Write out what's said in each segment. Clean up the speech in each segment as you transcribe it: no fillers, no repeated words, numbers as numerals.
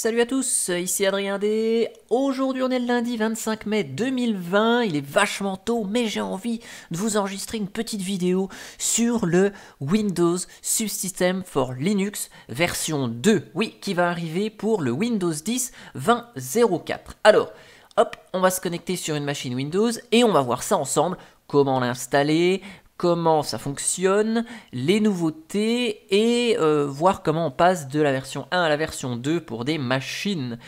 Salut à tous, ici Adrien D. Aujourd'hui on est le lundi 25 mai 2020, il est vachement tôt mais j'ai envie de vous enregistrer une petite vidéo sur le Windows Subsystem for Linux version 2, oui, qui va arriver pour le Windows 10 20.04. Alors, hop, on va se connecter sur une machine Windows et on va voir ça ensemble, comment l'installer, comment ça fonctionne, les nouveautés et voir comment on passe de la version 1 à la version 2 pour des machines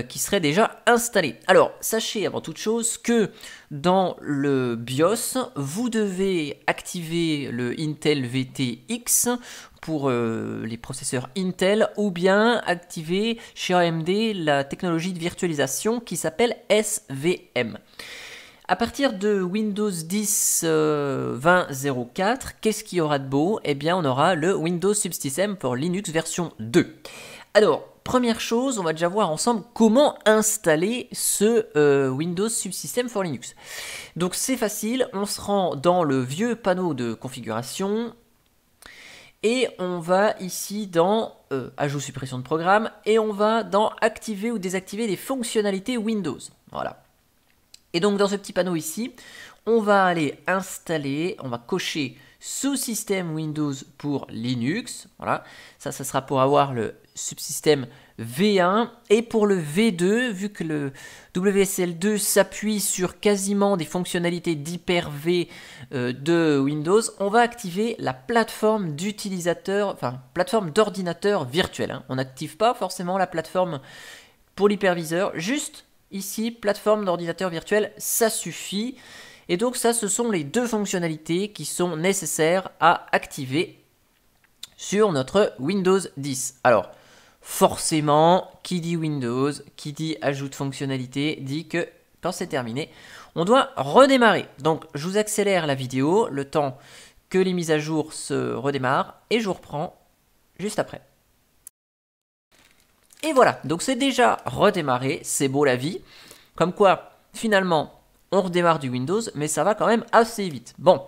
qui seraient déjà installées. Alors, sachez avant toute chose que dans le BIOS, vous devez activer le Intel VTX pour les processeurs Intel ou bien activer chez AMD la technologie de virtualisation qui s'appelle SVM. À partir de Windows 10 20.04, qu'est-ce qu'il y aura de beau? Eh bien, on aura le Windows Subsystem for Linux version 2. Alors, première chose, on va déjà voir ensemble comment installer ce Windows Subsystem for Linux. Donc, c'est facile, on se rend dans le vieux panneau de configuration et on va ici dans Ajout suppression de programme et on va dans Activer ou désactiver les fonctionnalités Windows. Voilà. Et donc dans ce petit panneau ici, on va aller installer, on va cocher sous système Windows pour Linux. Voilà, ça sera pour avoir le subsystème V1. Et pour le V2, vu que le WSL2 s'appuie sur quasiment des fonctionnalités d'Hyper-V de Windows, on va activer la plateforme d'utilisateur, enfin plateforme d'ordinateur virtuel. Hein. On n'active pas forcément la plateforme pour l'hyperviseur, juste ici, plateforme d'ordinateur virtuel, ça suffit. Et donc ça, ce sont les deux fonctionnalités qui sont nécessaires à activer sur notre Windows 10. Alors, forcément, qui dit Windows, qui dit ajout de fonctionnalité, dit que quand c'est terminé, on doit redémarrer. Donc, je vous accélère la vidéo, le temps que les mises à jour se redémarrent, et je vous reprends juste après. Et voilà, donc c'est déjà redémarré, c'est beau la vie. Comme quoi, finalement, on redémarre du Windows, mais ça va quand même assez vite. Bon,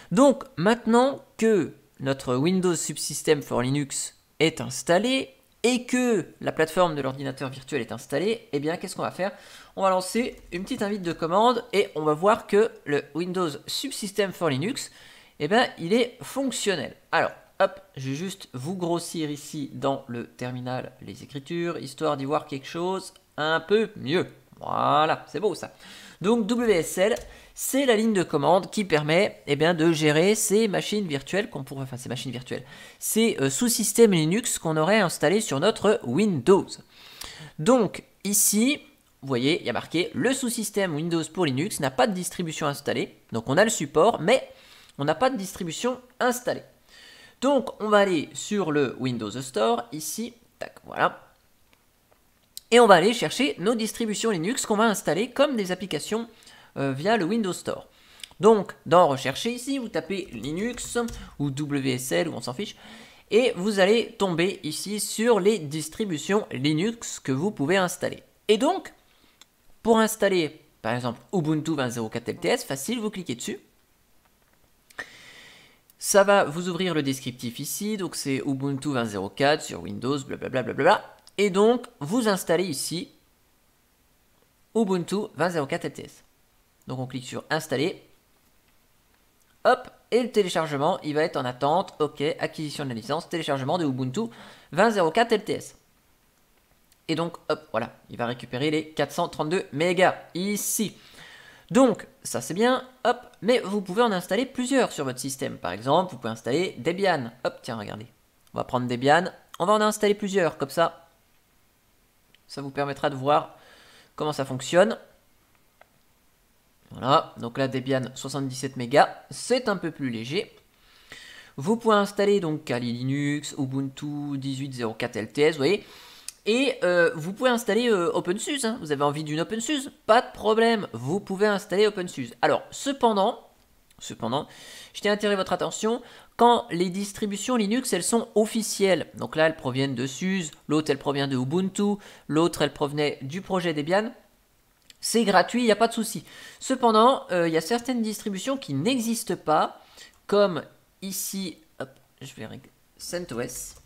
donc maintenant que notre Windows Subsystem for Linux est installé et que la plateforme de l'ordinateur virtuel est installée, eh bien, qu'est-ce qu'on va faire? On va lancer une petite invite de commande et on va voir que le Windows Subsystem for Linux, eh bien, il est fonctionnel. Alors, hop, je vais juste vous grossir ici dans le terminal les écritures, histoire d'y voir quelque chose un peu mieux. Voilà, c'est beau ça. Donc WSL, c'est la ligne de commande qui permet de gérer ces machines virtuelles qu'on pourrait, enfin ces machines virtuelles, ces sous-systèmes Linux qu'on aurait installés sur notre Windows. Donc ici, vous voyez, il y a marqué le sous-système Windows pour Linux n'a pas de distribution installée. Donc on a le support, mais on n'a pas de distribution installée. Donc, on va aller sur le Windows Store, ici, tac, voilà. Et on va aller chercher nos distributions Linux qu'on va installer comme des applications via le Windows Store. Donc, dans Rechercher ici, vous tapez Linux ou WSL, ou on s'en fiche, et vous allez tomber ici sur les distributions Linux que vous pouvez installer. Et donc, pour installer, par exemple, Ubuntu 20.04 LTS, facile, vous cliquez dessus. Ça va vous ouvrir le descriptif ici, donc c'est Ubuntu 20.04 sur Windows, blablabla, blablabla. Et donc, vous installez ici Ubuntu 20.04 LTS. Donc on clique sur Installer. Hop, et le téléchargement, il va être en attente. Ok, acquisition de la licence, téléchargement de Ubuntu 20.04 LTS. Et donc, hop, voilà, il va récupérer les 432 mégas ici. Donc, ça c'est bien, hop, mais vous pouvez en installer plusieurs sur votre système. Par exemple, vous pouvez installer Debian. Hop, tiens, regardez. On va prendre Debian, on va en installer plusieurs, comme ça. Ça vous permettra de voir comment ça fonctionne. Voilà, donc là, Debian 77 mégas, c'est un peu plus léger. Vous pouvez installer donc Kali Linux, Ubuntu 18.04 LTS, vous voyez. Et vous pouvez installer OpenSUSE, hein. Vous avez envie d'une OpenSUSE, pas de problème, vous pouvez installer OpenSUSE. Alors, cependant, je tiens à attirer votre attention, quand les distributions Linux, elles sont officielles, donc là, elles proviennent de SUSE, l'autre, elle provient de Ubuntu, l'autre, elle provenait du projet Debian, c'est gratuit, il n'y a pas de souci. Cependant, il y a certaines distributions qui n'existent pas, comme ici, hop, je vais régler CentOS.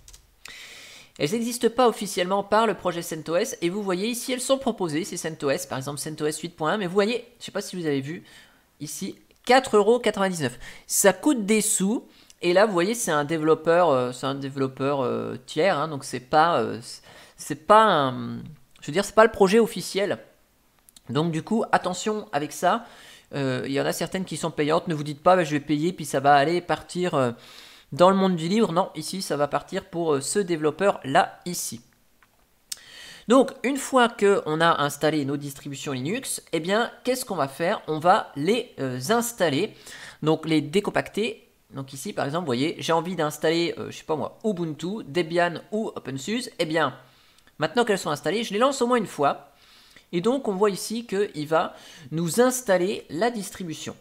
Elles n'existent pas officiellement par le projet CentOS et vous voyez ici elles sont proposées, c'est CentOS, par exemple CentOS 8.1, mais vous voyez, je ne sais pas si vous avez vu, ici 4,99 €. Ça coûte des sous et là vous voyez c'est un développeur, tiers, hein, donc c'est pas un, je veux dire c'est pas le projet officiel. Donc du coup attention avec ça, il y en a certaines qui sont payantes, ne vous dites pas bah, je vais payer puis ça va aller partir dans le monde du libre, non, ici ça va partir pour ce développeur là, ici. Donc une fois qu'on a installé nos distributions Linux, eh bien qu'est-ce qu'on va faire? On va les installer, donc les décompacter. Donc ici par exemple, vous voyez, j'ai envie d'installer, je sais pas moi, Ubuntu, Debian ou OpenSUSE, eh bien maintenant qu'elles sont installées, je les lance au moins une fois. Et donc on voit ici qu'il va nous installer la distribution.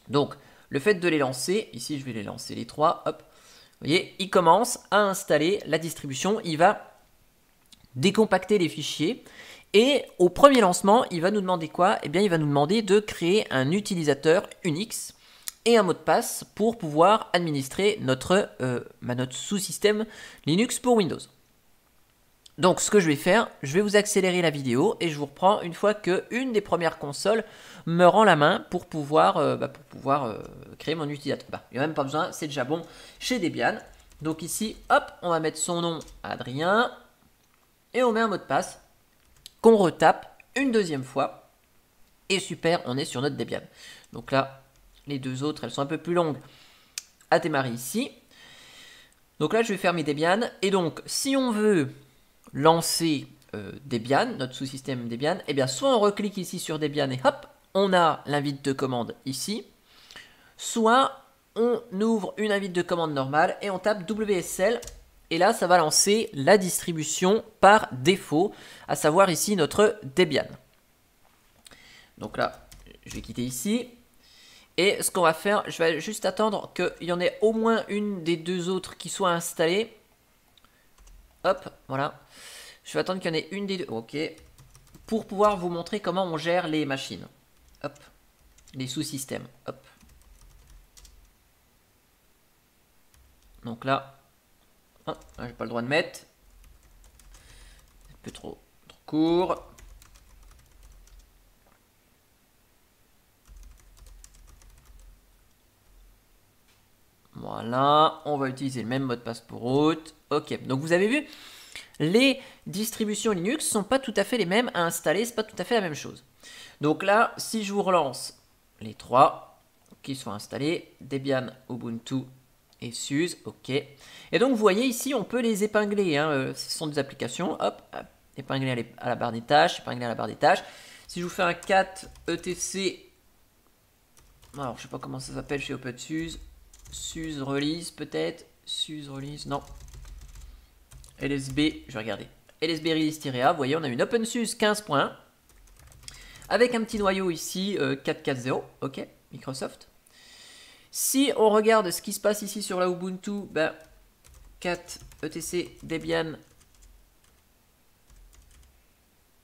Donc le fait de les lancer, ici je vais les lancer les trois, hop, vous voyez, il commence à installer la distribution, il va décompacter les fichiers et au premier lancement, il va nous demander quoi? Eh bien il va nous demander de créer un utilisateur Unix et un mot de passe pour pouvoir administrer notre sous-système Linux pour Windows. Donc ce que je vais faire, je vais vous accélérer la vidéo et je vous reprends une fois qu'une des premières consoles me rend la main pour pouvoir, créer mon utilisateur. Bah, il n'y a même pas besoin, c'est déjà bon chez Debian. Donc ici, hop, on va mettre son nom Adrien et on met un mot de passe qu'on retape une deuxième fois. Et super, on est sur notre Debian. Donc là, les deux autres, elles sont un peu plus longues à démarrer ici. Donc là, je vais fermer Debian. Et donc, si on veut lancer Debian, notre sous-système Debian, eh bien soit on reclique ici sur Debian et hop, on a l'invite de commande ici, soit on ouvre une invite de commande normale et on tape WSL et là ça va lancer la distribution par défaut, à savoir ici notre Debian. Donc là, je vais quitter ici. Et ce qu'on va faire, je vais juste attendre qu'il y en ait au moins une des deux autres qui soit installée. Hop, voilà. Je vais attendre qu'il y en ait une des deux. Ok. Pour pouvoir vous montrer comment on gère les machines. Hop. Les sous-systèmes. Hop. Donc là. Oh, j'ai pas le droit de mettre. Un peu trop court. Voilà. On va utiliser le même mot de passe pour route. Ok. Donc vous avez vu, les distributions Linux ne sont pas tout à fait les mêmes à installer, c'est pas tout à fait la même chose. Donc là, si je vous relance les trois qui sont installés, Debian, Ubuntu et SUSE, ok. Et donc vous voyez ici, on peut les épingler, hein, ce sont des applications, hop, épingler à la barre des tâches, épingler à la barre des tâches. Si je vous fais un cat etc, alors je sais pas comment ça s'appelle chez OpenSUSE, SUSE release peut-être, SUSE release, non. LSB, je vais regarder. LSB release-a, vous voyez, on a une OpenSUSE 15.1 avec un petit noyau ici 4.4.0, ok, Microsoft. Si on regarde ce qui se passe ici sur la Ubuntu, ben, cat etc Debian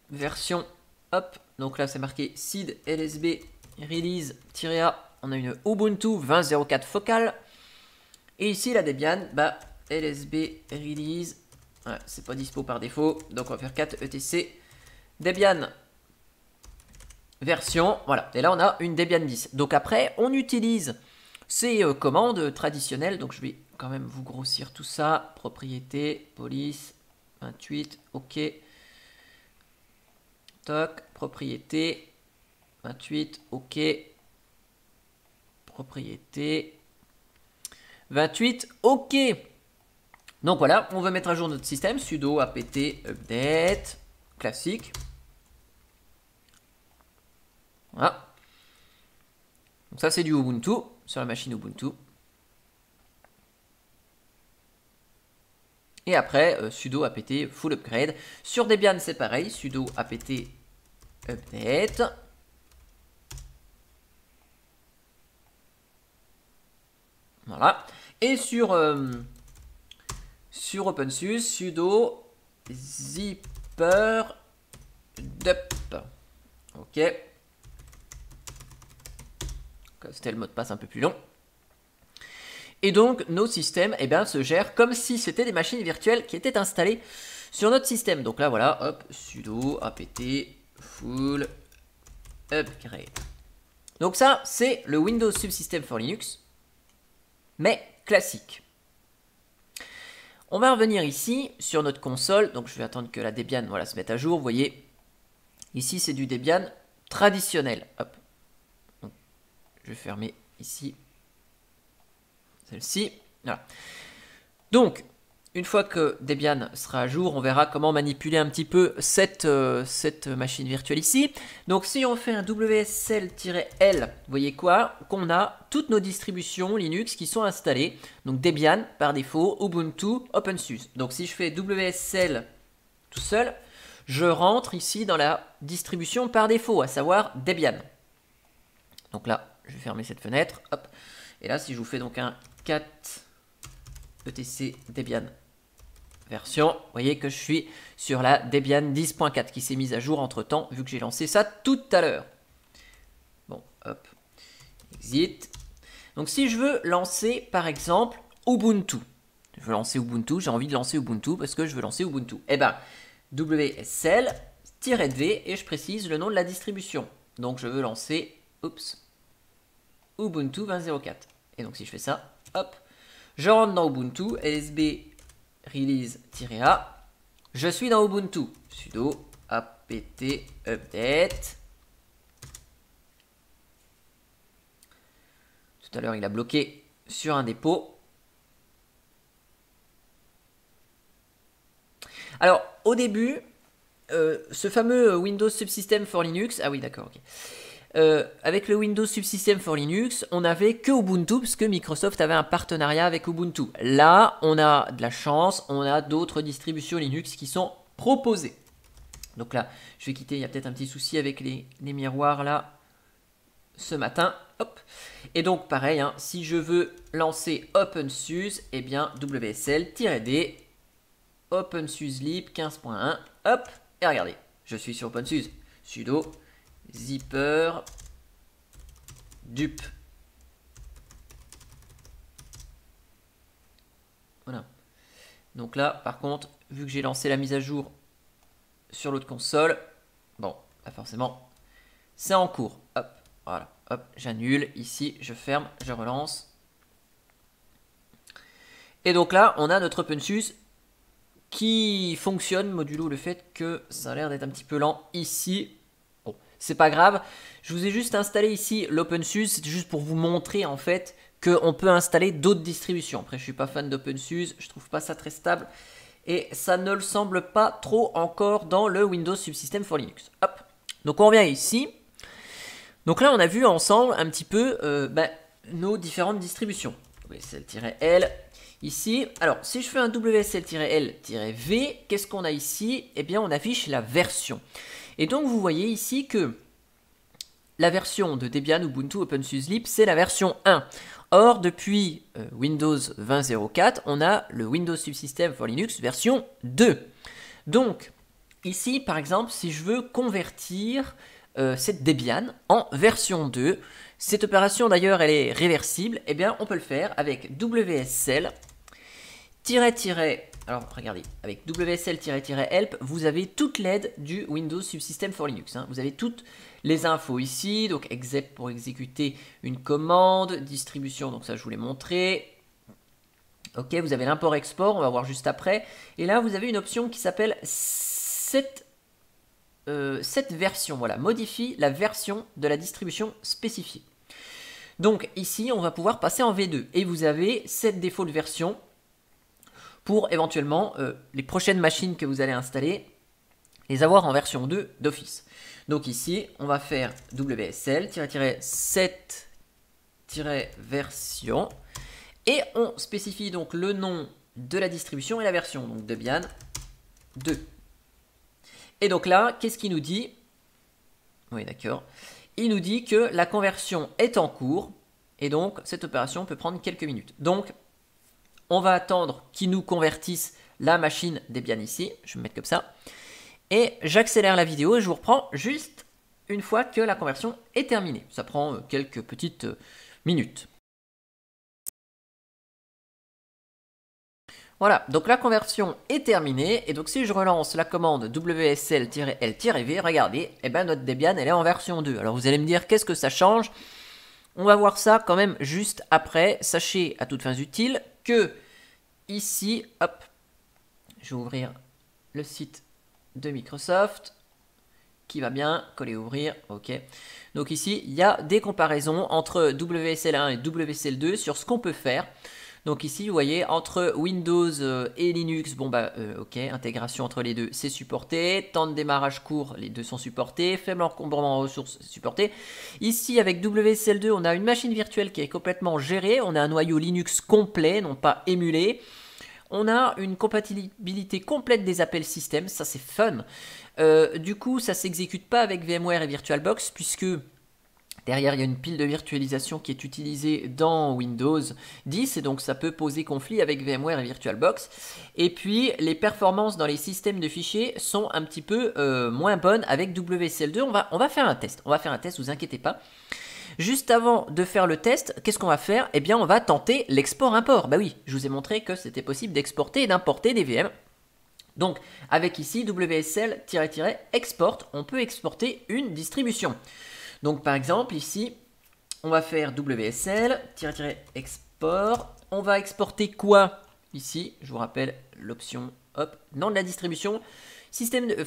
version, hop, donc là c'est marqué seed LSB release-a, on a une Ubuntu 20.04 focale. Et ici la Debian, bah, LSB release. Ouais, c'est pas dispo par défaut, donc on va faire 4 etc Debian version, voilà, et là on a une Debian 10. Donc après on utilise ces commandes traditionnelles, donc je vais quand même vous grossir tout ça, propriété, police, 28, ok, toc, propriété, 28, ok, propriété, 28, ok. Donc voilà, on va mettre à jour notre système, sudo apt update, classique. Voilà. Donc ça c'est du Ubuntu, sur la machine Ubuntu. Et après, sudo apt full upgrade. Sur Debian c'est pareil, sudo apt update. Voilà. Et sur OpenSUSE, sudo zipper dup. Ok. C'était le mot de passe un peu plus long. Et donc nos systèmes eh bien, se gèrent comme si c'était des machines virtuelles qui étaient installées sur notre système. Donc là voilà, hop, sudo apt full upgrade. Donc ça c'est le Windows Subsystem for Linux, mais classique. On va revenir ici sur notre console. Donc je vais attendre que la Debian voilà, se mette à jour. Vous voyez, ici c'est du Debian traditionnel. Hop. Donc, je vais fermer ici celle-ci. Voilà. Donc, une fois que Debian sera à jour, on verra comment manipuler un petit peu cette machine virtuelle ici. Donc, si on fait un WSL-L, vous voyez quoi? Qu'on a toutes nos distributions Linux qui sont installées. Donc, Debian par défaut, Ubuntu, OpenSUSE. Donc, si je fais WSL tout seul, je rentre ici dans la distribution par défaut, à savoir Debian. Donc là, je vais fermer cette fenêtre. Hop. Et là, si je vous fais donc un cat etc Debian version, vous voyez que je suis sur la Debian 10.4 qui s'est mise à jour entre temps, vu que j'ai lancé ça tout à l'heure. Bon, hop, exit. Donc si je veux lancer par exemple Ubuntu, je veux lancer Ubuntu, j'ai envie de lancer Ubuntu parce que je veux lancer Ubuntu. Eh ben, WSL-V et je précise le nom de la distribution. Donc je veux lancer, Ubuntu 20.04. Et donc si je fais ça, hop, je rentre dans Ubuntu, lsb release-a, je suis dans Ubuntu, sudo apt update. Tout à l'heure il a bloqué sur un dépôt. Alors au début, ce fameux Windows Subsystem for Linux, ah oui d'accord, ok. Avec le Windows Subsystem for Linux, on n'avait que Ubuntu parce que Microsoft avait un partenariat avec Ubuntu. Là, on a de la chance, on a d'autres distributions Linux qui sont proposées. Donc là, je vais quitter, il y a peut-être un petit souci avec les miroirs là, ce matin. Hop. Et donc pareil, hein, si je veux lancer OpenSUSE, eh bien WSL-D, OpenSUSE-lib 15.1, hop, et regardez, je suis sur OpenSUSE, sudo zipper dup. Voilà. Donc là, par contre, vu que j'ai lancé la mise à jour sur l'autre console, bon, là forcément, c'est en cours. Hop, voilà, hop, j'annule. Ici, je ferme, je relance. Et donc là, on a notre OpenSUSE qui fonctionne, modulo le fait que ça a l'air d'être un petit peu lent ici. Bon, c'est pas grave. Je vous ai juste installé ici l'OpenSUSE, c'était juste pour vous montrer en fait qu'on peut installer d'autres distributions. Après, je suis pas fan d'OpenSUSE, je trouve pas ça très stable et ça ne le semble pas trop encore dans le Windows Subsystem for Linux. Hop. Donc on revient ici. Donc là, on a vu ensemble un petit peu nos différentes distributions. WSL-L. Ici, alors si je fais un WSL-L-V, qu'est-ce qu'on a ici? Eh bien, on affiche la version. Et donc, vous voyez ici que la version de Debian Ubuntu OpenSUSE Lib, c'est la version 1. Or, depuis Windows 20.04, on a le Windows Subsystem for Linux version 2. Donc, ici, par exemple, si je veux convertir cette Debian en version 2, cette opération d'ailleurs, elle est réversible, eh bien, on peut le faire avec WSL alors regardez, avec WSL-help, vous avez toute l'aide du Windows Subsystem for Linux. Hein. Vous avez toutes les infos ici, donc exec pour exécuter une commande, distribution, donc ça je vous l'ai montré. Ok, vous avez l'import-export, on va voir juste après. Et là, vous avez une option qui s'appelle cette version, voilà, modifie la version de la distribution spécifiée. Donc ici, on va pouvoir passer en V2 et vous avez cette default version pour éventuellement les prochaines machines que vous allez installer, les avoir en version 2 d'office. Donc ici, on va faire WSL-7-version et on spécifie donc le nom de la distribution et la version, donc Debian 2. Et donc là, qu'est-ce qu'il nous dit? Oui, d'accord. Il nous dit que la conversion est en cours et donc cette opération peut prendre quelques minutes. Donc, on va attendre qu'ils nous convertissent la machine Debian ici. Je vais me mettre comme ça. Et j'accélère la vidéo et je vous reprends juste une fois que la conversion est terminée. Ça prend quelques petites minutes. Voilà, donc la conversion est terminée, et donc si je relance la commande WSL-L-V, regardez, et ben notre Debian elle est en version 2. Alors vous allez me dire qu'est-ce que ça change? On va voir ça quand même juste après. Sachez à toutes fins utiles que ici, hop, je vais ouvrir le site de Microsoft, qui va bien, coller, ouvrir, ok. Donc ici, il y a des comparaisons entre WSL1 et WSL2 sur ce qu'on peut faire. Donc ici, vous voyez, entre Windows et Linux, bon bah ok, intégration entre les deux, c'est supporté. Temps de démarrage court, les deux sont supportés. Faible encombrement en ressources, supporté. Ici, avec WSL2, on a une machine virtuelle qui est complètement gérée. On a un noyau Linux complet, non pas émulé. On a une compatibilité complète des appels système, ça c'est fun. Du coup, ça ne s'exécute pas avec VMware et VirtualBox, puisque derrière, il y a une pile de virtualisation qui est utilisée dans Windows 10, et donc ça peut poser conflit avec VMware et VirtualBox. Et puis, les performances dans les systèmes de fichiers sont un petit peu moins bonnes avec WSL2. On va faire un test, vous inquiétez pas. Juste avant de faire le test, qu'est-ce qu'on va faire? Eh bien, on va tenter l'export-import. Bah oui, je vous ai montré que c'était possible d'exporter et d'importer des VM. Donc, avec ici, WSL-export, on peut exporter une distribution. Donc, par exemple, ici, on va faire WSL-export. On va exporter quoi? Ici, je vous rappelle l'option, hop, nom de la distribution, système de,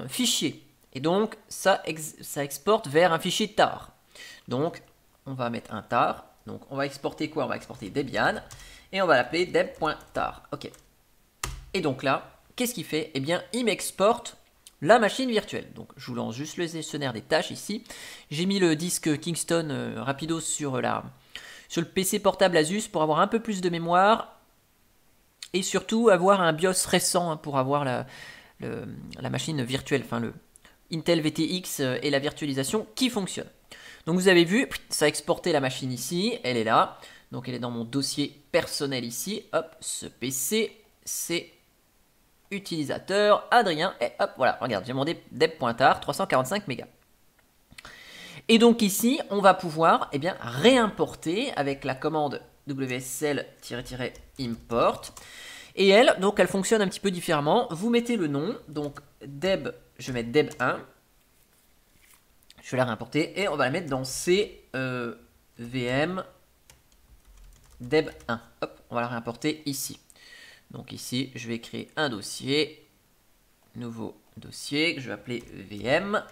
fichier. Et donc, ça exporte vers un fichier tar. Donc, on va mettre un tar. Donc, on va exporter quoi? On va exporter Debian. Et on va l'appeler deb.tar. OK. Et donc là, qu'est-ce qu'il fait? Eh bien, il m'exporte la machine virtuelle. Donc, je vous lance juste le gestionnaire des tâches ici. J'ai mis le disque Kingston rapidos sur le PC portable Asus pour avoir un peu plus de mémoire. Et surtout, avoir un BIOS récent pour avoir la machine virtuelle. Enfin, le Intel VTX et la virtualisation qui fonctionne. Donc vous avez vu, ça a exporté la machine ici, elle est là. Donc elle est dans mon dossier personnel ici. Hop, ce PC, c'est utilisateur Adrien. Et hop, voilà, regarde, j'ai mon deb.tar, 345 mégas. Et donc ici, on va pouvoir réimporter avec la commande WSL-import. Et elle, donc elle fonctionne un petit peu différemment. Vous mettez le nom, donc deb, je vais mettre deb1. Je vais la réimporter et on va la mettre dans CVM deb1. Hop, on va la réimporter ici. Donc ici, je vais créer un dossier, nouveau dossier que je vais appeler VM.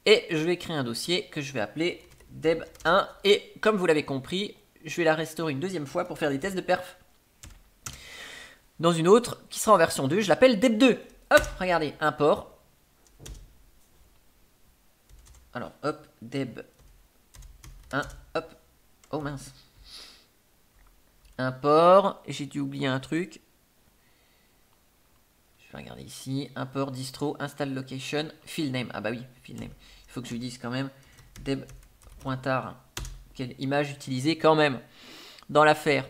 Et je vais créer un dossier que je vais appeler deb1. Et comme vous l'avez compris, je vais la restaurer une deuxième fois pour faire des tests de perf. Dans une autre qui sera en version 2, je l'appelle deb2. Hop, regardez, import. Alors, hop, deb 1, hop, oh mince. Import, j'ai dû oublier un truc. Je vais regarder ici, import, distro, install location, file name. Ah bah oui, file name. Il faut que je lui dise quand même deb.tar. Quelle image utiliser quand même dans l'affaire.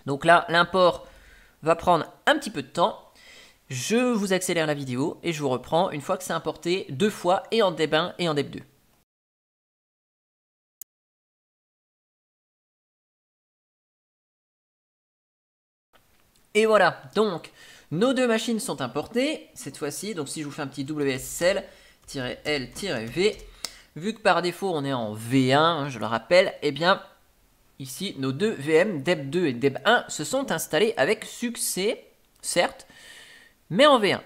Donc là, l'import va prendre un petit peu de temps. Je vous accélère la vidéo et je vous reprends une fois que c'est importé deux fois et en deb1 et en deb2. Et voilà, donc nos deux machines sont importées cette fois-ci. Donc si je vous fais un petit WSL-L-V, vu que par défaut on est en V1, je le rappelle, eh bien ici nos deux VM deb2 et deb1 se sont installés avec succès, certes, mais en V1.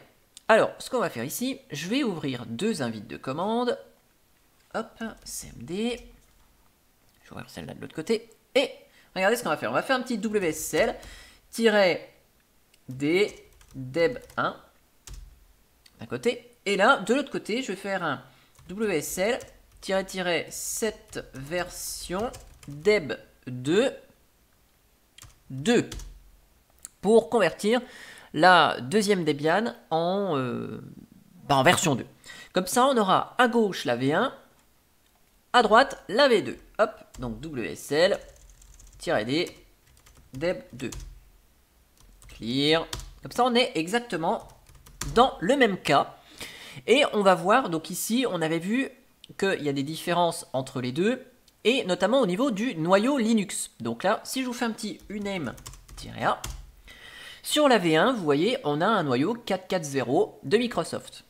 Alors, ce qu'on va faire ici, je vais ouvrir deux invites de commande. Hop, CMD. Je vais ouvrir celle-là de l'autre côté. Et regardez ce qu'on va faire. On va faire un petit WSL-D deb1 d'un côté. Et là, de l'autre côté, je vais faire un WSL-cette version deb2 2 pour convertir la deuxième Debian en version 2. Comme ça, on aura à gauche la V1, à droite la V2. Hop, donc WSL-D deb2. Clear. Comme ça, on est exactement dans le même cas. Et on va voir, donc ici, on avait vu qu'il y a des différences entre les deux, et notamment au niveau du noyau Linux. Donc là, si je vous fais un petit uname -A. Sur la V1, vous voyez, on a un noyau 440 de Microsoft.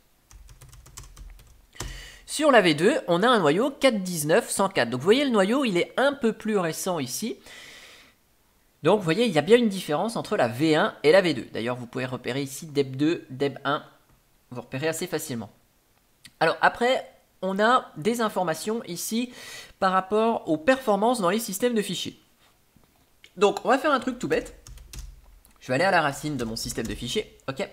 Sur la V2, on a un noyau 419.104. Donc vous voyez, le noyau, il est un peu plus récent ici. Donc vous voyez, il y a bien une différence entre la V1 et la V2. D'ailleurs, vous pouvez repérer ici DEB2, DEB1. Vous repérez assez facilement. Alors après, on a des informations ici par rapport aux performances dans les systèmes de fichiers. Donc on va faire un truc tout bête. Je vais aller à la racine de mon système de fichiers, ok.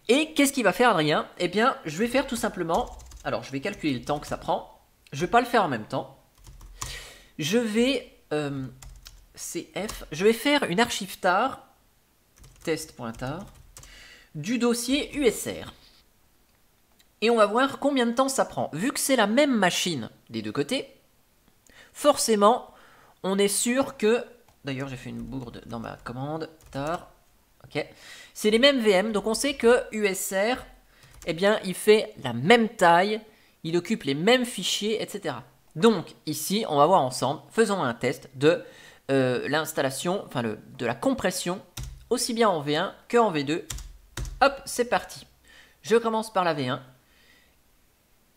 Et qu'est-ce qu'il va faire Adrien? Eh bien, je vais faire tout simplement... Alors, je vais calculer le temps que ça prend. Je ne vais pas le faire en même temps. Je vais... CF... Je vais faire une archive tar, test.tar, du dossier USR. Et on va voir combien de temps ça prend. Vu que c'est la même machine des deux côtés, forcément, on est sûr que... D'ailleurs, j'ai fait une bourde dans ma commande, tar... Ok, c'est les mêmes VM, donc on sait que USR, eh bien, il fait la même taille, il occupe les mêmes fichiers, etc. Donc ici, on va voir ensemble, faisons un test de l'installation, enfin de la compression, aussi bien en V1 qu'en V2. Hop, c'est parti. Je commence par la V1.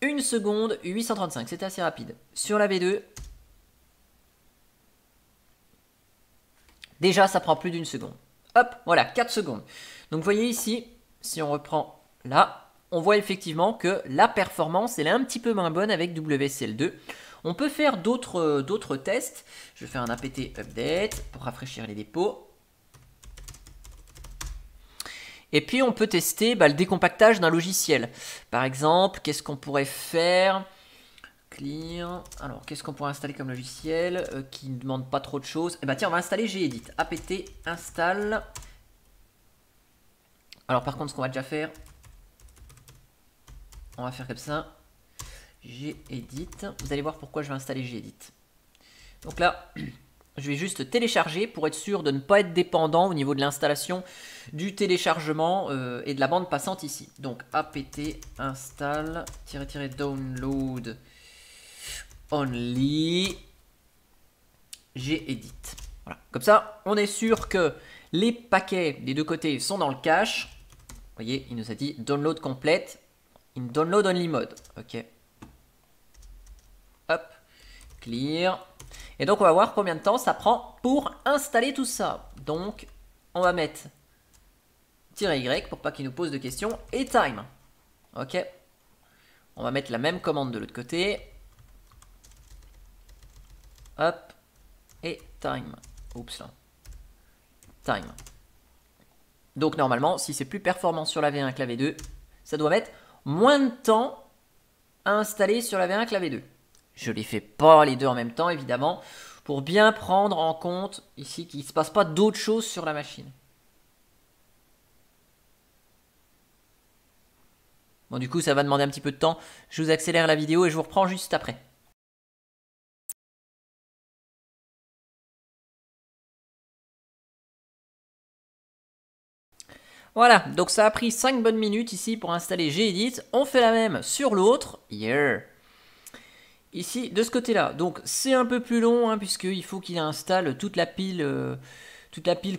1 seconde, 835, c'était assez rapide. Sur la V2, déjà, ça prend plus d'une seconde. Hop, voilà, 4 secondes. Donc vous voyez ici, si on reprend là, on voit effectivement que la performance, elle est un petit peu moins bonne avec WSL2. On peut faire d'autres tests. Je vais faire un apt update pour rafraîchir les dépôts. Et puis on peut tester le décompactage d'un logiciel. Par exemple, qu'est-ce qu'on pourrait faire? Clear. Alors, qu'est-ce qu'on pourrait installer comme logiciel qui ne demande pas trop de choses? Eh bien, tiens, on va installer Gedit. apt install. Alors, par contre, ce qu'on va déjà faire, on va faire comme ça. Gedit. Vous allez voir pourquoi je vais installer Gedit. Donc là, je vais juste télécharger pour être sûr de ne pas être dépendant au niveau de l'installation du téléchargement et de la bande passante ici. Donc, apt install -download only Gedit. Voilà. Comme ça, on est sûr que les paquets des deux côtés sont dans le cache. Vous voyez, il nous a dit download complete in download only mode. Ok. Hop. Clear. Et donc, on va voir combien de temps ça prend pour installer tout ça. Donc, on va mettre -y pour pas qu'il nous pose de questions et time. Ok. On va mettre la même commande de l'autre côté. Hop, et time. Oups là. Time. Donc normalement, si c'est plus performant sur la V1 que la V2, ça doit mettre moins de temps à installer sur la V1 que la V2. Je ne les fais pas les deux en même temps, évidemment, pour bien prendre en compte ici qu'il ne se passe pas d'autres choses sur la machine. Bon, du coup, ça va demander un petit peu de temps. Je vous accélère la vidéo et je vous reprends juste après. Voilà, donc ça a pris 5 bonnes minutes ici pour installer Gedit. On fait la même sur l'autre. Yeah. Ici, de ce côté-là. Donc c'est un peu plus long, puisqu'il faut qu'il installe toute la pile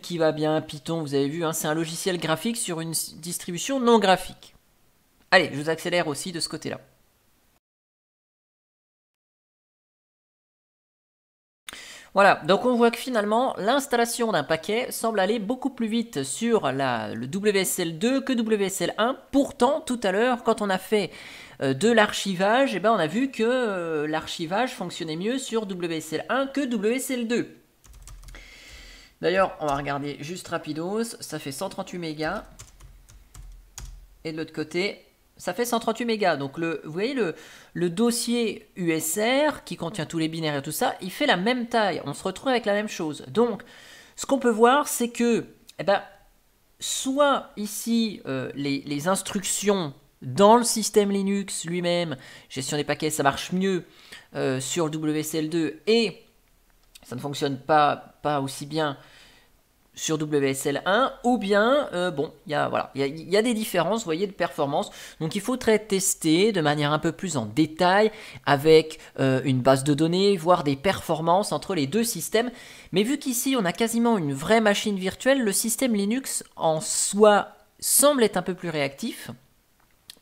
qui va bien. Python, vous avez vu, c'est un logiciel graphique sur une distribution non graphique. Allez, je vous accélère aussi de ce côté-là. Voilà, donc on voit que finalement, l'installation d'un paquet semble aller beaucoup plus vite sur le WSL2 que WSL1. Pourtant, tout à l'heure, quand on a fait de l'archivage, on a vu que l'archivage fonctionnait mieux sur WSL1 que WSL2. D'ailleurs, on va regarder juste rapidos, ça fait 138 mégas. Et de l'autre côté, ça fait 138 mégas. Donc vous voyez le dossier USR qui contient tous les binaires et tout ça, il fait la même taille. On se retrouve avec la même chose. Donc ce qu'on peut voir, c'est que soit ici les instructions dans le système Linux lui-même, gestion des paquets, ça marche mieux sur WSL2 et ça ne fonctionne pas aussi bien sur WSL1 ou bien bon il y a voilà il y a des différences, vous voyez, de performance. Donc il faudrait tester de manière un peu plus en détail avec une base de données, voir des performances entre les deux systèmes. Mais vu qu'ici on a quasiment une vraie machine virtuelle, le système Linux en soi semble être un peu plus réactif.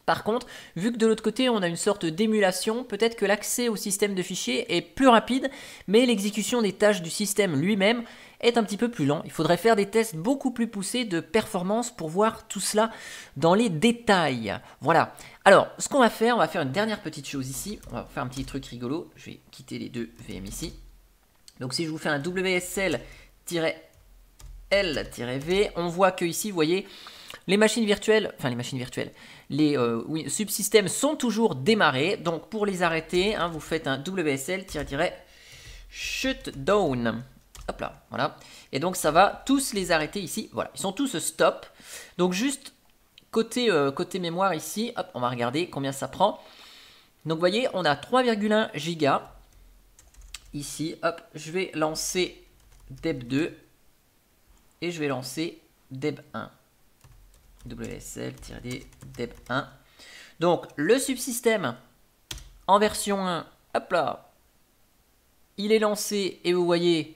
Par contre, vu que de l'autre côté on a une sorte d'émulation, peut-être que l'accès au système de fichiers est plus rapide, mais l'exécution des tâches du système lui-même est un petit peu plus lent. Il faudrait faire des tests beaucoup plus poussés de performance pour voir tout cela dans les détails. Voilà. Alors, ce qu'on va faire, on va faire une dernière petite chose ici. On va faire un petit truc rigolo. Je vais quitter les deux VM ici. Donc si je vous fais un WSL-L-V, on voit que ici, vous voyez, les machines virtuelles, les subsystèmes sont toujours démarrés. Donc pour les arrêter, hein, vous faites un WSL-shutdown. Hop là, voilà. Et donc ça va tous les arrêter ici. Voilà, ils sont tous stop. Donc juste côté mémoire ici, hop, on va regarder combien ça prend. Donc vous voyez, on a 3,1 gigas. Ici, hop, je vais lancer deb2 et je vais lancer deb1. WSL-D deb1. Donc le subsystème en version 1, hop là, il est lancé et vous voyez,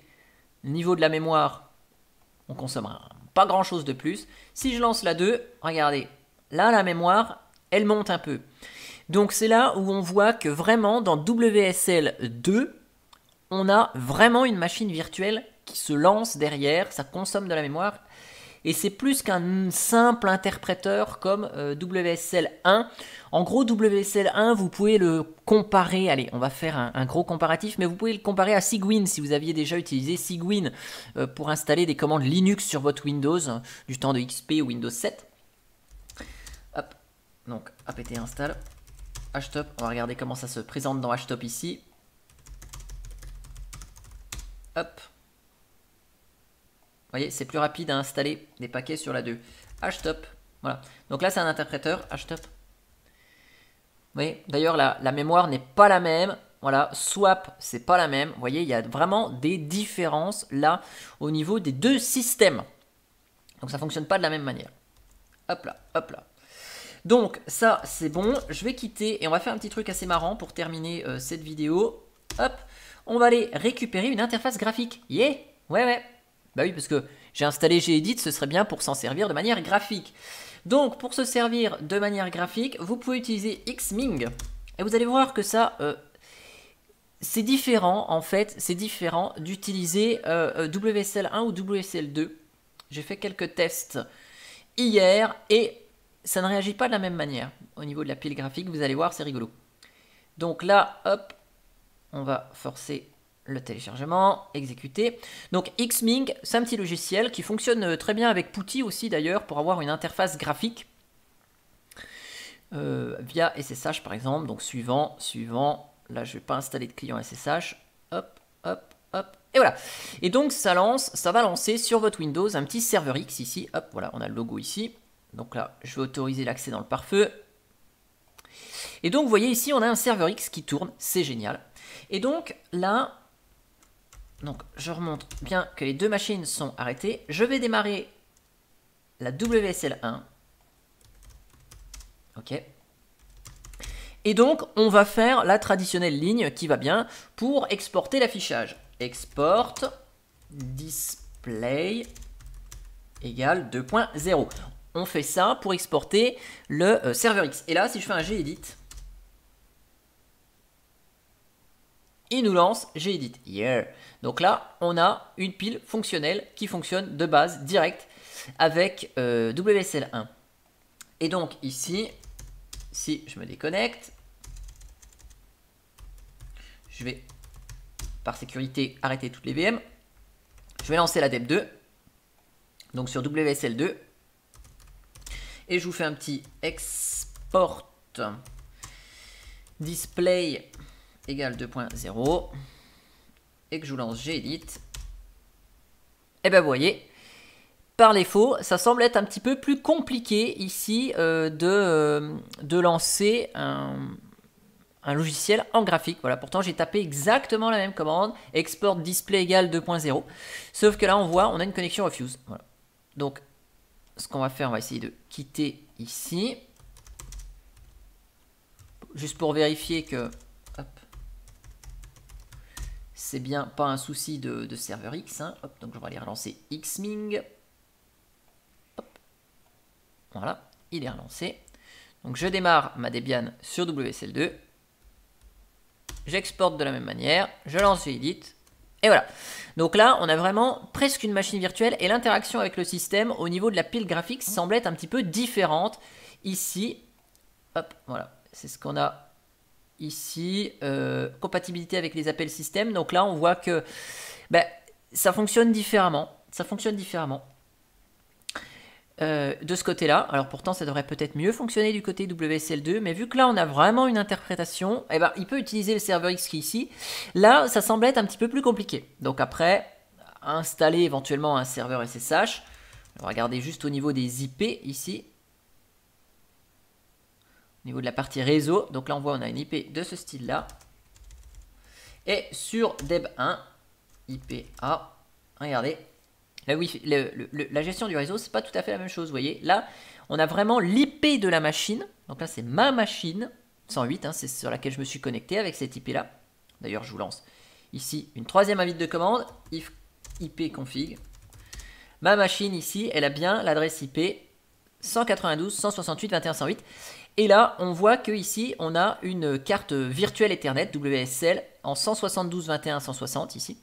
niveau de la mémoire, on consommera pas grand chose de plus. Si je lance la 2, regardez, là la mémoire, elle monte un peu. Donc c'est là où on voit que vraiment dans WSL2, on a vraiment une machine virtuelle qui se lance derrière, ça consomme de la mémoire. Et c'est plus qu'un simple interpréteur comme WSL1. En gros, WSL1, vous pouvez le comparer, allez, on va faire un gros comparatif, mais vous pouvez le comparer à Cygwin si vous aviez déjà utilisé Cygwin pour installer des commandes Linux sur votre Windows du temps de XP ou Windows 7. Hop, donc apt install, htop, on va regarder comment ça se présente dans htop ici. Hop. Vous voyez, c'est plus rapide à installer des paquets sur la 2. Htop, voilà. Donc là, c'est un interpréteur, htop. Vous voyez, d'ailleurs, la mémoire n'est pas la même. Voilà, swap, c'est pas la même. Vous voyez, il y a vraiment des différences là au niveau des deux systèmes. Donc ça ne fonctionne pas de la même manière. Hop là, hop là. Donc ça, c'est bon. Je vais quitter et on va faire un petit truc assez marrant pour terminer cette vidéo. Hop, on va aller récupérer une interface graphique. Yeah, ouais. Bah oui, parce que j'ai installé Gedit, ce serait bien pour s'en servir de manière graphique. Donc, pour se servir de manière graphique, vous pouvez utiliser Xming. Et vous allez voir que ça, c'est différent, en fait, c'est différent d'utiliser WSL1 ou WSL2. J'ai fait quelques tests hier et ça ne réagit pas de la même manière. Au niveau de la pile graphique, vous allez voir, c'est rigolo. Donc là, hop, on va forcer le téléchargement, exécuter. Donc Xming, c'est un petit logiciel qui fonctionne très bien avec Putty aussi d'ailleurs pour avoir une interface graphique via SSH par exemple. Donc suivant, là je vais pas installer de client SSH, hop, et voilà. Et donc ça va lancer sur votre Windows un petit serveur X ici, hop, voilà, on a le logo ici. Donc là, je vais autoriser l'accès dans le pare-feu. Et donc vous voyez ici, on a un serveur X qui tourne, c'est génial. Et donc là, je remontre bien que les deux machines sont arrêtées. Je vais démarrer la WSL1. Ok. Et donc, on va faire la traditionnelle ligne qui va bien pour exporter l'affichage. Export display égale 2.0. On fait ça pour exporter le serveur X. Et là, si je fais un gedit, il nous lance Gedit. Yeah. Donc là, on a une pile fonctionnelle qui fonctionne de base direct avec WSL1. Et donc ici, si je me déconnecte, je vais par sécurité arrêter toutes les VM. Je vais lancer la deb2, donc sur WSL2. Et je vous fais un petit export display égale 2.0 et que je vous lance Gedit, et ben vous voyez, par défaut, ça semble être un petit peu plus compliqué ici de lancer un un logiciel en graphique. Voilà, pourtant j'ai tapé exactement la même commande, export display égale 2.0, sauf que là on voit, on a une connexion refuse. Voilà. Donc, ce qu'on va faire, on va essayer de quitter ici, juste pour vérifier que c'est bien pas un souci de serveur X. Hein. Hop, donc je vais aller relancer Xming. Hop. Voilà, il est relancé. Donc je démarre ma Debian sur WSL2. J'exporte de la même manière. Je lance Edit. Et voilà. Donc là, on a vraiment presque une machine virtuelle. Et l'interaction avec le système au niveau de la pile graphique semble être un petit peu différente. Ici, hop, voilà. C'est ce qu'on a ici. Compatibilité avec les appels système. Donc là, on voit que ça fonctionne différemment. Ça fonctionne différemment. De ce côté-là, alors pourtant ça devrait peut-être mieux fonctionner du côté WSL2, mais vu que là on a vraiment une interprétation, eh ben, il peut utiliser le serveur X qui est ici. Là, ça semble être un petit peu plus compliqué. Donc après, installer éventuellement un serveur SSH. On va regarder juste au niveau des IP ici. Au niveau de la partie réseau, donc là on voit on a une IP de ce style-là. Et sur Deb1, IP-A, regardez. La, la gestion du réseau, c'est pas tout à fait la même chose, vous voyez. Là, on a vraiment l'IP de la machine. Donc là, c'est ma machine 108, hein, c'est sur laquelle je me suis connecté avec cette IP-là. D'ailleurs, je vous lance ici une troisième invite de commande, if IP config. Ma machine ici, elle a bien l'adresse IP 192.168.21.108. Et là, on voit que ici, on a une carte virtuelle Ethernet WSL en 172.21.160 ici.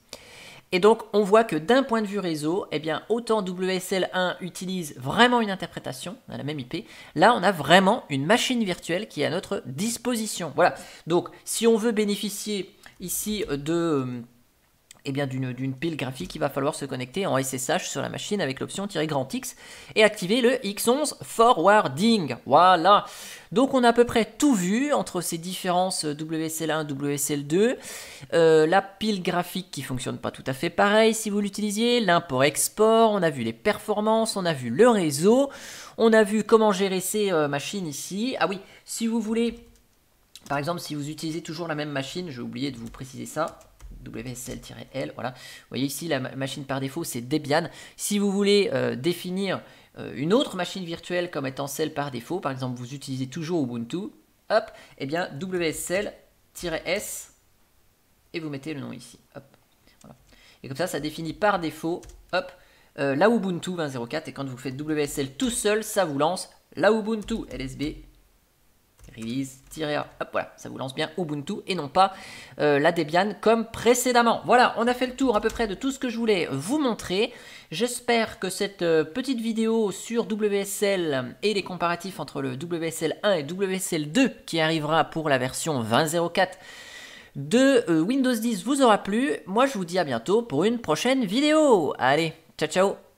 Et donc, on voit que d'un point de vue réseau, eh bien, autant WSL1 utilise vraiment une interprétation, on a la même IP, là, on a vraiment une machine virtuelle qui est à notre disposition. Voilà. Donc, si on veut bénéficier ici de d'une pile graphique, il va falloir se connecter en SSH sur la machine avec l'option -X et activer le X11 Forwarding. Voilà. Donc on a à peu près tout vu entre ces différences WSL1, WSL2. La pile graphique qui fonctionne pas tout à fait pareil si vous l'utilisiez. L'import-export, on a vu les performances, on a vu le réseau. On a vu comment gérer ces machines ici. Ah oui, si vous voulez, par exemple, si vous utilisez toujours la même machine, j'ai oublié de vous préciser ça. WSL-L, voilà. Vous voyez ici, la machine par défaut, c'est Debian. Si vous voulez définir une autre machine virtuelle comme étant celle par défaut, par exemple, vous utilisez toujours Ubuntu, hop, et bien WSL-S, et vous mettez le nom ici, hop. Voilà. Et comme ça définit par défaut, hop, la Ubuntu 20.04, et quand vous faites WSL tout seul, ça vous lance la Ubuntu LSB release-a, hop, voilà, ça vous lance bien Ubuntu et non pas la Debian comme précédemment. Voilà, on a fait le tour à peu près de tout ce que je voulais vous montrer. J'espère que cette petite vidéo sur WSL et les comparatifs entre le WSL1 et WSL2 qui arrivera pour la version 20.04 de Windows 10 vous aura plu. Moi, je vous dis à bientôt pour une prochaine vidéo. Allez, ciao ciao.